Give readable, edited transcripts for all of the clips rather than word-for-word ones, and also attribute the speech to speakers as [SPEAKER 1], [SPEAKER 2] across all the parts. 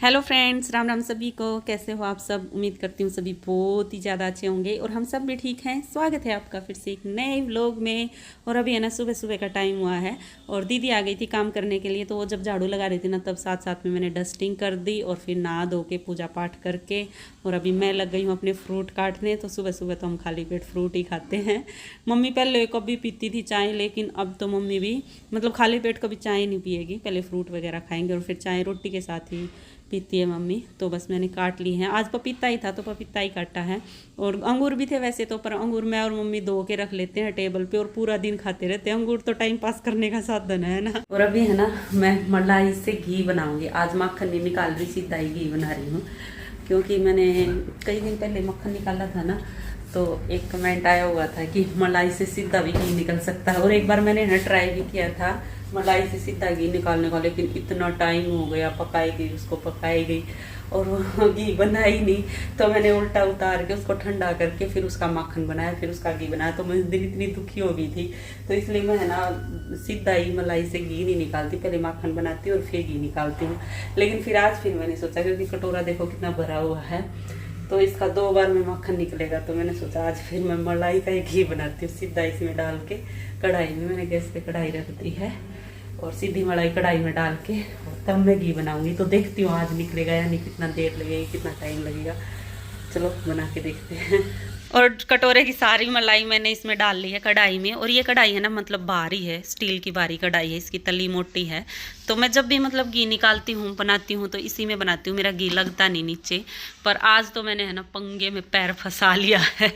[SPEAKER 1] Hello friends, Ram Ram सभी को। कैसे हो आप सब? उम्मीद करती हूँ सभी बहुत ही ज़्यादा अच्छे होंगे और हम सब भी ठीक हैं। स्वागत है आपका फिर से एक नए व्लॉग में। और अभी है ना सुबह सुबह का टाइम हुआ है और दीदी आ गई थी काम करने के लिए, तो वो जब झाड़ू लगा रही थी ना तब साथ साथ में मैंने डस्टिंग कर दी और फिर नहा धो के पूजा पाठ करके और अभी मैं लग गई हूँ अपने फ्रूट काटने। तो सुबह सुबह तो हम खाली पेट फ्रूट ही खाते हैं। मम्मी पहले कभी पीती थी चाय, लेकिन अब तो मम्मी भी मतलब खाली पेट कभी चाय नहीं पिएगी, पहले फ्रूट वगैरह खाएंगे और फिर चाय रोटी के साथ ही पीती है मम्मी। तो बस मैंने काट ली है। आज पपीता ही था तो पपीता ही काटा है और अंगूर भी थे वैसे तो, पर अंगूर मैं और मम्मी धो के रख लेते हैं टेबल पे और पूरा दिन खाते रहते हैं। अंगूर तो टाइम पास करने का साधन है ना। और अभी है ना मैं मलाई से घी बनाऊंगी। आज मक्खन नहीं निकाल रही, सीधा ही घी बना रही हूँ, क्योंकि मैंने कई दिन पहले मक्खन निकाला था ना तो एक कमेंट आया हुआ था कि मलाई से सीधा भी घी निकल सकता है। और एक बार मैंने ना ट्राई भी किया था मलाई से सीधा घी निकालने का, लेकिन इतना टाइम हो गया, पकाई गई उसको पकाई गई और वो घी बना ही नहीं। तो मैंने उल्टा उतार के उसको ठंडा करके फिर उसका माखन बनाया, फिर उसका घी बनाया। तो मैं उस दिन इतनी दुखी हो गई थी, तो इसलिए मैं है ना सीधा ही मलाई से घी नहीं निकालती, पहले माखन बनाती हूँ और फिर घी निकालती हूँ। लेकिन फिर आज फिर मैंने सोचा, क्योंकि कटोरा देखो कितना भरा हुआ है, तो इसका 2 बार में मक्खन निकलेगा, तो मैंने सोचा आज फिर मैं मलाई का ही घी बनाती हूँ सीधा इसमें डाल के। कढ़ाई में मैंने गैस पे कढ़ाई रख दी है और सीधी मलाई कढ़ाई में डाल के और तब मैं घी बनाऊंगी। तो देखती हूँ आज निकलेगा या नहीं, कितना देर लगेगी, कितना टाइम लगेगा। चलो बना के देखते हैं। और कटोरे की सारी मलाई मैंने इसमें डाल ली है कढ़ाई में। और ये कढ़ाई है ना मतलब भारी है, स्टील की भारी कढ़ाई है, इसकी तली मोटी है। तो मैं जब भी मतलब घी निकालती हूँ बनाती हूँ तो इसी में बनाती हूँ, मेरा घी लगता नहीं नीचे। पर आज तो मैंने है ना पंगे में पैर फंसा लिया है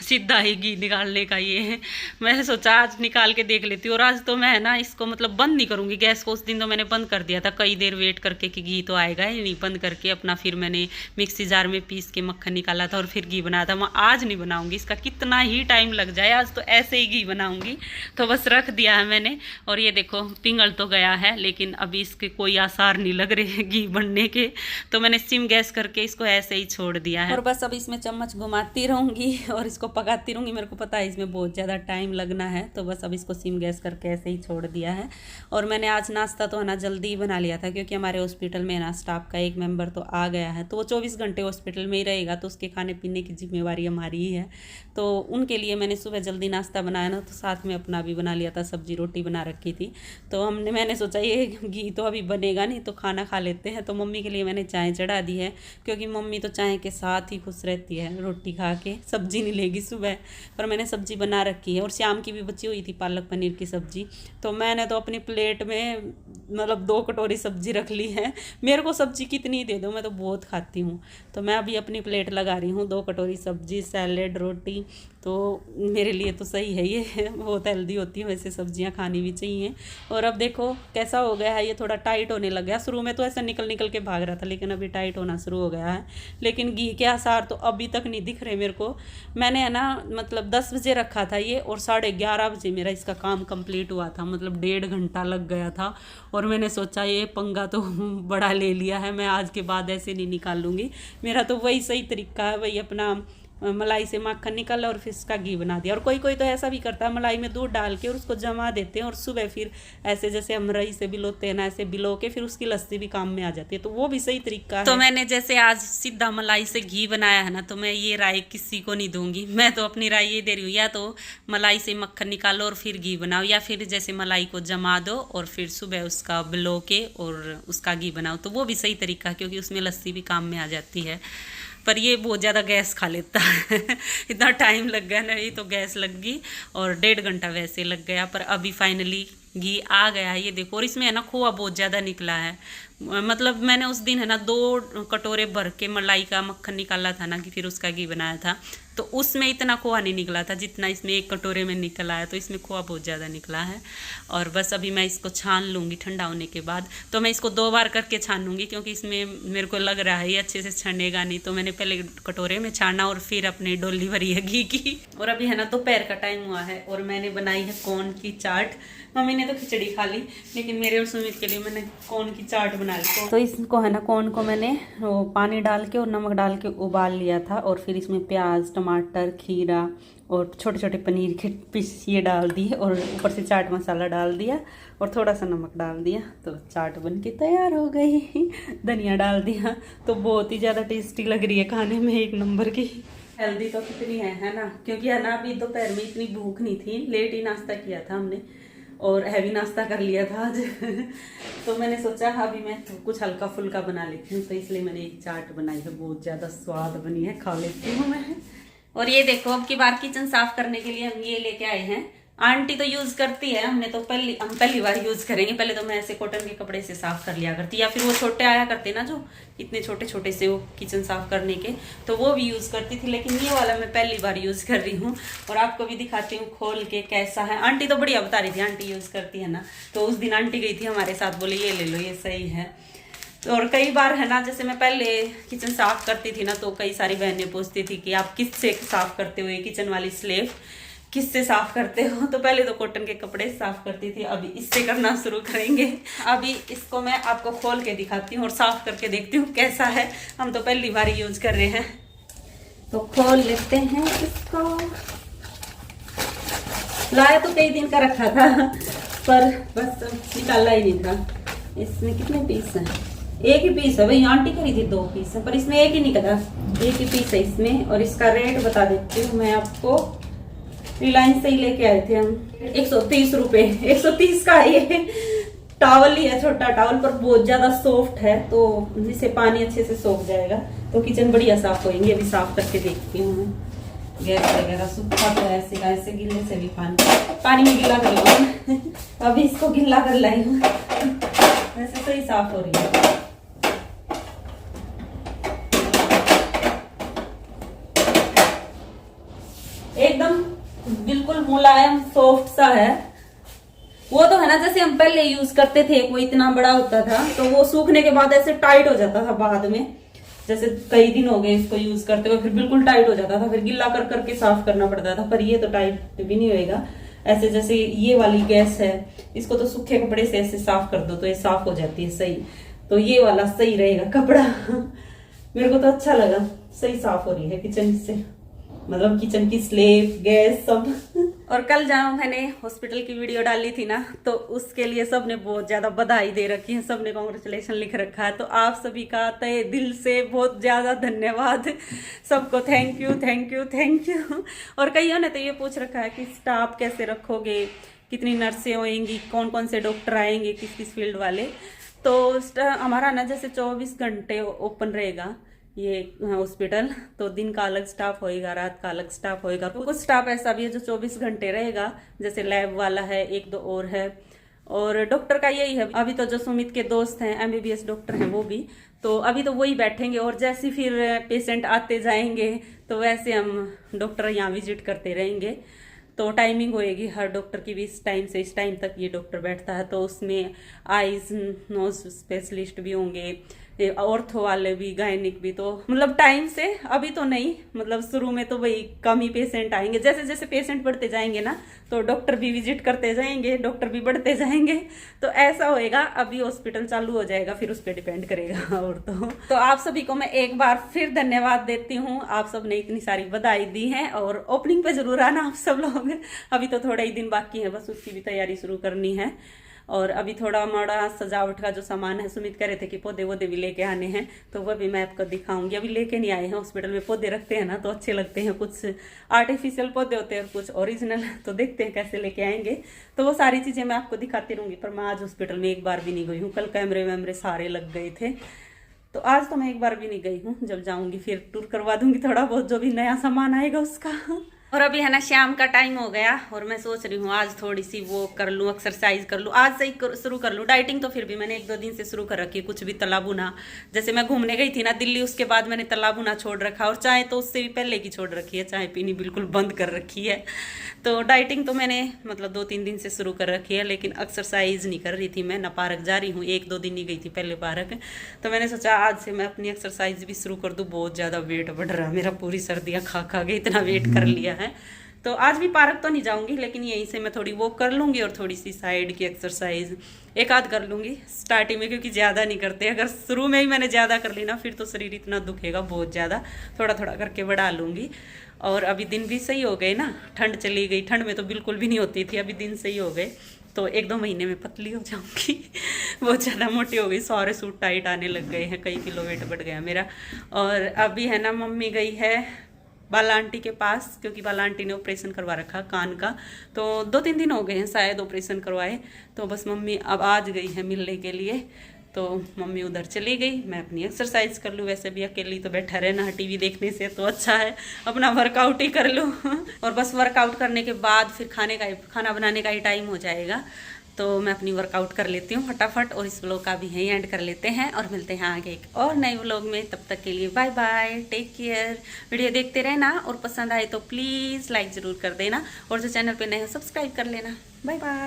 [SPEAKER 1] सीधा ही घी निकालने का। ये है, मैंने सोचा आज निकाल के देख लेती हूँ। और आज तो मैं है ना इसको मतलब बंद नहीं करूँगी गैस को। उस दिन तो मैंने बंद कर दिया था कई देर वेट करके कि घी तो आएगा ही नहीं, बंद करके अपना फिर मैंने मिक्सी जार में पीस के मक्खन निकाला था और फिर घी बनाया था। मैं आज नहीं बनाऊंगी, इसका कितना ही टाइम लग जाए, आज तो ऐसे ही घी बनाऊंगी। तो बस रख दिया है मैंने। और ये देखो पिघल तो गया है, लेकिन अभी इसके कोई आसार नहीं लग रहे हैं घी बनने के। तो मैंने सिम गैस करके इसको ऐसे ही छोड़ दिया है और बस अब इसमें चम्मच घुमाती रहूंगी और इसको पकाती रहूंगी। मेरे को पता है इसमें बहुत ज़्यादा टाइम लगना है, तो बस अब इसको सिम गैस करके ऐसे ही छोड़ दिया है। और मैंने आज नाश्ता तो है ना जल्दी ही बना लिया था, क्योंकि हमारे हॉस्पिटल में ना स्टाफ का एक मेंबर तो आ गया है, तो वो 24 घंटे हॉस्पिटल में ही रहेगा, तो उसके खाने पीने की जिम्मेवारी हमारी ही है। तो उनके लिए मैंने सुबह जल्दी नाश्ता बनाया ना, तो साथ में अपना भी बना लिया था, सब्जी रोटी बना रखी थी। तो मैंने सोचा ये घी तो अभी बनेगा नहीं तो खाना खा लेते हैं। तो मम्मी के लिए मैंने चाय चढ़ा दी है, क्योंकि मम्मी तो चाय के साथ ही खुश रहती है, रोटी खा के सब्जी नहीं लेगी सुबह। पर मैंने सब्जी बना रखी है और शाम की भी बची हुई थी पालक पनीर की सब्जी। तो मैंने तो अपनी प्लेट में मतलब 2 कटोरी सब्जी रख ली है। मेरे को सब्जी कितनी दे दो, मैं तो बहुत खाती हूँ। तो मैं अभी अपनी प्लेट लगा रही हूँ, 2 कटोरी सब्जी, सैलेड, रोटी। तो मेरे लिए तो सही है, ये बहुत हेल्दी होती है, वैसे सब्जियां खानी भी चाहिए। और अब देखो कैसा हो गया है, ये थोड़ा टाइट होने लग गया। शुरू में तो ऐसा निकल निकल के भाग रहा था, लेकिन अभी टाइट होना शुरू हो गया है। लेकिन घी के आसार तो अभी तक नहीं दिख रहे मेरे को। मैंने है ना मतलब 10 बजे रखा था ये और 11:30 बजे मेरा इसका काम कंप्लीट हुआ था, मतलब 1.5 घंटा लग गया था। और मैंने सोचा ये पंगा तो बड़ा ले लिया है, मैं आज के बाद ऐसे नहीं निकालूंगी। मेरा तो वही सही तरीका है, वही अपना मलाई से माखन निकाला और फिर इसका घी बना दिया। और कोई कोई तो ऐसा भी करता है, मलाई में दूध डाल के और उसको जमा देते हैं और सुबह फिर ऐसे जैसे हम रई से बिलोते हैं ना, ऐसे बिलो के फिर उसकी लस्सी भी काम में आ जाती है। तो वो भी सही तरीका है। तो मैंने जैसे आज सीधा मलाई से घी बनाया है ना, तो मैं ये राय किसी को नहीं दूंगी। मैं तो अपनी राय ये दे रही हूँ, या तो मलाई से मक्खन निकालो और फिर घी बनाओ, या फिर जैसे मलाई को जमा दो और फिर सुबह उसका बिलो के और उसका घी बनाओ। तो वो भी सही तरीका है, क्योंकि उसमें लस्सी भी काम में आ जाती है। पर ये बहुत ज़्यादा गैस खा लेता है इतना टाइम लग गया नहीं तो गैस लग गई और 1.5 घंटा वैसे लग गया। पर अभी फाइनली घी आ गया है, ये देखो। और इसमें है ना खोआ बहुत ज़्यादा निकला है। मतलब मैंने उस दिन है ना 2 कटोरे भर के मलाई का मक्खन निकाला था ना, कि फिर उसका घी बनाया था, तो उसमें इतना खोआ नहीं निकला था जितना इसमें 1 कटोरे में निकल आया। तो इसमें खोआ बहुत ज़्यादा निकला है। और बस अभी मैं इसको छान लूँगी ठंडा होने के बाद। तो मैं इसको 2 बार करके छान लूँगी, क्योंकि इसमें मेरे को लग रहा है ये अच्छे से छनेगा नहीं। तो मैंने पहले कटोरे में छाना और फिर अपनी डोली भरी है घी की। और अभी है ना दोपहर का टाइम हुआ है और मैंने बनाई है कॉर्न की चाट। मम्मी ने तो खिचड़ी खा ली, लेकिन मेरे और सुमित के लिए मैंने कॉर्न की चाट बना ली। तो इसको है ना कॉर्न को मैंने वो पानी डाल के और नमक डाल के उबाल लिया था और फिर इसमें प्याज, टमाटर, खीरा और छोटे छोटे पनीर के पीस ये डाल दिए और ऊपर से चाट मसाला डाल दिया और थोड़ा सा नमक डाल दिया, तो चाट बन के तैयार हो गई। धनिया डाल दिया, तो बहुत ही ज़्यादा टेस्टी लग रही है खाने में, एक नंबर की। हेल्दी तो कितनी है ना, क्योंकि है ना अभी दोपहर में इतनी भूख नहीं थी, लेट ही नाश्ता किया था हमने और हैवी नाश्ता कर लिया था आज। तो मैंने सोचा अभी मैं कुछ हल्का फुल्का बना लेती हूँ, तो इसलिए मैंने एक चाट बनाई है, बहुत ज़्यादा स्वाद बनी है, खा लेती हूँ मैं। और ये देखो अब की बार किचन साफ करने के लिए हम ये लेके आए हैं। आंटी तो यूज करती है, हम पहली बार यूज करेंगे। पहले तो मैं ऐसे कॉटन के कपड़े से साफ कर लिया करती, या फिर वो छोटे आया करते ना जो इतने छोटे छोटे से वो किचन साफ करने के, तो वो भी यूज करती थी, लेकिन ये वाला मैं पहली बार यूज कर रही हूँ और आपको भी दिखाती हूँ खोल के कैसा है। आंटी तो बढ़िया बता रही थी, आंटी यूज करती है ना, तो उस दिन आंटी गई थी हमारे साथ, बोले ये ले लो ये सही है। और कई बार है ना, जैसे मैं पहले किचन साफ करती थी ना, तो कई सारी बहनें पूछती थी कि आप किससे साफ करते हो, ये किचन वाली स्लेब किससे साफ करते हो। तो पहले तो कॉटन के कपड़े साफ करती थी, अभी इससे करना शुरू करेंगे। अभी इसको मैं आपको खोल के दिखाती हूँ और साफ करके देखती हूँ कैसा है, हम तो पहली बार यूज कर रहे हैं। तो खोल लेते हैं इसको। लाया तो कई दिन का रखा था, पर बस निकाला ही नहीं था। इसमें कितने पीस हैं? एक ही पीस है भाई, आंटी करी थी 2 पीस है, पर इसमें एक ही निकला, एक ही पीस है इसमें। और इसका रेट बता देती हूँ मैं आपको, रिलायंस से ही लेके आए थे हम, 130 रुपए। 130 का ये टॉवल ही है, छोटा टॉवल, पर बहुत ज्यादा सॉफ्ट है, तो जिससे पानी अच्छे से सोख जाएगा, तो किचन बढ़िया साफ होएंगे। अभी साफ करके देखती हूँ मैं। गैस वगैरह सूखा तो ऐसे गिल्ले से भी पानी में गीला कर लूँ। अभी इसको गीला कर लाई हूँ, वैसे तो ही साफ हो रही है। एकदम बिल्कुल मुलायम सॉफ्ट सा है। वो तो है ना, जैसे हम पहले यूज करते थे, वो इतना बड़ा होता था, तो वो सूखने के बाद ऐसे टाइट हो जाता था बाद में। जैसे कई दिन हो गए इसको यूज करते हुए, फिर बिल्कुल टाइट हो जाता था, फिर गिल्ला कर करके साफ करना पड़ता था। पर ये तो टाइट भी नहीं होएगा ऐसे। जैसे ये वाली गैस है, इसको तो सूखे कपड़े से ऐसे साफ कर दो तो ये साफ हो जाती है सही। तो ये वाला सही रहेगा कपड़ा। मेरे को तो अच्छा लगा, सही साफ हो रही है किचन से, मतलब किचन की स्लेब गैस सब। और कल जहाँ मैंने हॉस्पिटल की वीडियो डाली थी ना, तो उसके लिए सबने बहुत ज्यादा बधाई दे रखी है, सबने कांग्रेचुलेशन लिख रखा है। तो आप सभी का तहे दिल से बहुत ज्यादा धन्यवाद, सबको thank you thank you thank you. और कईयों ने तो ये पूछ रखा है कि स्टाफ कैसे रखोगे, कितनी नर्सें होएंगी, कौन कौन से डॉक्टर आएंगे, किस किस फील्ड वाले। तो हमारा ना जैसे 24 घंटे ओपन रहेगा ये हॉस्पिटल, तो दिन का अलग स्टाफ होएगा, रात का अलग स्टाफ होएगा। कुछ स्टाफ ऐसा भी है जो 24 घंटे रहेगा, जैसे लैब वाला है, 1-2 और है। और डॉक्टर का यही है, अभी तो जो सुमित के दोस्त हैं MBBS डॉक्टर हैं वो भी, तो अभी तो वही बैठेंगे। और जैसे फिर पेशेंट आते जाएंगे, तो वैसे हम डॉक्टर यहाँ विजिट करते रहेंगे। तो टाइमिंग होएगी हर डॉक्टर की भी, इस टाइम से इस टाइम तक ये डॉक्टर बैठता है। तो उसमें आईज नोज स्पेशलिस्ट भी होंगे, ऑर्थो वाले भी, गायनिक भी, तो मतलब टाइम से। अभी तो नहीं, मतलब शुरू में तो वही कम ही पेशेंट आएंगे, जैसे जैसे पेशेंट बढ़ते जाएंगे ना, तो डॉक्टर भी विजिट करते जाएंगे, डॉक्टर भी बढ़ते जाएंगे, तो ऐसा होएगा। अभी हॉस्पिटल चालू हो जाएगा, फिर उस पर डिपेंड करेगा। और तो आप सभी को मैं एक बार फिर धन्यवाद देती हूँ, आप सब ने इतनी सारी बधाई दी है। और ओपनिंग पे जरूर आना आप सब लोग, अभी तो थोड़ा ही दिन बाकी है, बस उसकी भी तैयारी शुरू करनी है। और अभी थोड़ा मोड़ा सजावट का जो सामान है, सुमित कह रहे थे कि पौधे वोधे भी लेके आने हैं, तो वह भी मैं आपको दिखाऊंगी। अभी लेके नहीं आए हैं, हॉस्पिटल में पौधे रखते हैं ना तो अच्छे लगते हैं, कुछ आर्टिफिशियल पौधे होते हैं और कुछ ओरिजिनल, तो देखते हैं कैसे लेके आएंगे। तो वो सारी चीजें मैं आपको दिखाती रहूंगी। पर मैं आज हॉस्पिटल में एक बार भी नहीं गई हूँ, कल कैमरे वैमरे सारे लग गए थे, तो आज तो मैं एक बार भी नहीं गई हूँ। जब जाऊंगी फिर टूर करवा दूंगी थोड़ा बहुत, जो भी नया सामान आएगा उसका। और अभी है ना शाम का टाइम हो गया, और मैं सोच रही हूँ आज थोड़ी सी वो कर लूँ, एक्सरसाइज कर लूँ, आज से ही शुरू कर लूँ। डाइटिंग तो फिर भी मैंने 1-2 दिन से शुरू कर रखी है, कुछ भी तला भुना। जैसे मैं घूमने गई थी ना दिल्ली, उसके बाद मैंने तला भुना छोड़ रखा, और चाय तो उससे भी पहले की छोड़ रखी है, चाय पीनी बिल्कुल बंद कर रखी है। तो डाइटिंग तो मैंने मतलब 2-3 दिन से शुरू कर रखी है, लेकिन एक्सरसाइज नहीं कर रही थी मैं, ना पार्क जा रही हूँ, 1-2 दिन ही गई थी पहले पार्क। तो मैंने सोचा आज से मैं अपनी एक्सरसाइज भी शुरू कर दूँ। बहुत ज़्यादा वेट बढ़ रहा है मेरा, पूरी सर्दियाँ खा खा के इतना वेट कर लिया है, तो आज भी पार्क तो नहीं जाऊंगी, लेकिन यहीं से मैं थोड़ी वॉक कर लूंगी और थोड़ी सी साइड की एक्सरसाइज एक आध कर लूंगी स्टार्टिंग में, क्योंकि ज़्यादा नहीं करते। अगर शुरू में ही मैंने ज़्यादा कर ली ना, फिर तो शरीर इतना दुखेगा बहुत ज़्यादा। थोड़ा थोड़ा करके बढ़ा लूंगी। और अभी दिन भी सही हो गए ना, ठंड चली गई। ठंड में तो बिल्कुल भी नहीं होती थी, अभी दिन सही हो गए, तो 1-2 महीने में पतली हो जाऊंगी। बहुत ज़्यादा मोटी हो गई, सारे सूट टाइट आने लग गए हैं, कई किलो वेट बढ़ गया मेरा। और अभी है ना, मम्मी गई है बाला आंटी के पास, क्योंकि बाला आंटी ने ऑपरेशन करवा रखा कान का। तो 2-3 दिन हो गए हैं शायद ऑपरेशन करवाए। तो बस मम्मी अब आज गई है मिलने के लिए। तो मम्मी उधर चली गई, मैं अपनी एक्सरसाइज कर लूँ। वैसे भी अकेली तो बैठा रहना टीवी देखने से तो अच्छा है अपना वर्कआउट ही कर लूँ। और बस वर्कआउट करने के बाद फिर खाना बनाने का ही टाइम हो जाएगा। तो मैं अपनी वर्कआउट कर लेती हूँ फटाफट, और इस व्लॉग का भी यहीं एंड कर लेते हैं और मिलते हैं आगे एक और नए व्लॉग में। तब तक के लिए bye bye, take care. Video देखते रहना, और पसंद आए तो प्लीज़ लाइक ज़रूर कर देना, और जो चैनल पे नए हो सब्सक्राइब कर लेना। Bye bye.